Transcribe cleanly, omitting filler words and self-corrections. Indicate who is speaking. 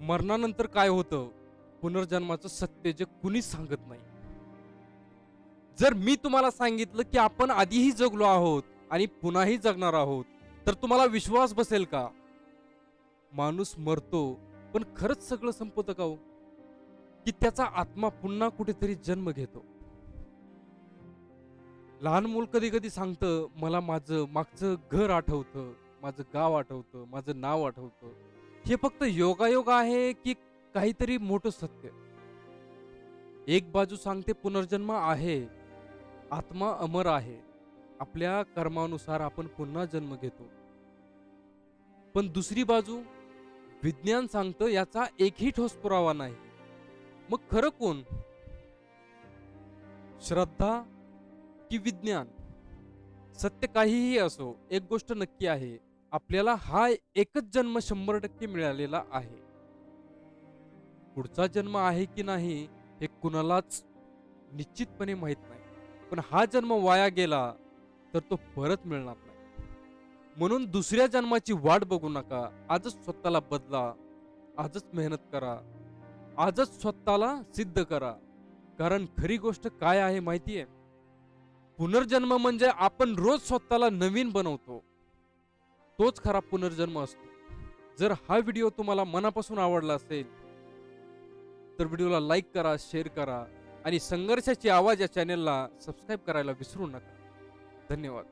Speaker 1: मरणानंतर काय होतं पुनर्जन्माचं सत्य जे कुणीच सांगत नाही. जर मी तुम्हाला सांगितलं की आपण आधीही जगलो आहोत आणि पुन्हाही जगणार आहोत, तर तुम्हाला विश्वास बसेल का? माणूस मरतो, पण खरंच सगळं संपतं का हो? की त्याचा आत्मा पुन्हा कुठेतरी जन्म घेतो? लहान मूल कधी कधी सांगतं, मला माझं मागचं घर आठवतं, माझं गाव आठवतं, माझं नाव आठवतं. हे फक्त योगायोग आहे की काहीतरी मोठं सत्य? एक बाजू सांगते पुनर्जन्म आहे, आत्मा अमर आहे, आपल्या कर्मानुसार आपण पुन्हा जन्म घेतो. पण दुसरी बाजू विज्ञान सांगतं याचा एकही ठोस पुरावा नाही. मग खरं कोण? श्रद्धा की विज्ञान? सत्य काहीही असो, एक गोष्ट नक्की आहे, आपल्याला हा एकच जन्म 100% मिळालेला आहे. पुढचा जन्म आहे की नाही हे कुणालाच निश्चितपणे माहित नाही. पण हा जन्म वाया गेला तर तो परत मिळणार नाही. म्हणून दुसऱ्या जन्माची वाट बघू नका. आजच स्वतःला बदला, आजच मेहनत करा, आजच स्वतःला सिद्ध करा. कारण खरी गोष्ट काय आहे माहितीये? पुनर्जन्म म्हणजे आपण रोज स्वतःला नवीन बनवतो. तोच खरा पुनर्जन्म असतो. जर हा व्हिडिओ तुम्हाला मनापासून आवडला असेल, तर व्हिडिओला लाईक करा, शेअर करा आणि संघर्षाची आवाज या चॅनेलला सबस्क्राईब करायला विसरू नका. धन्यवाद.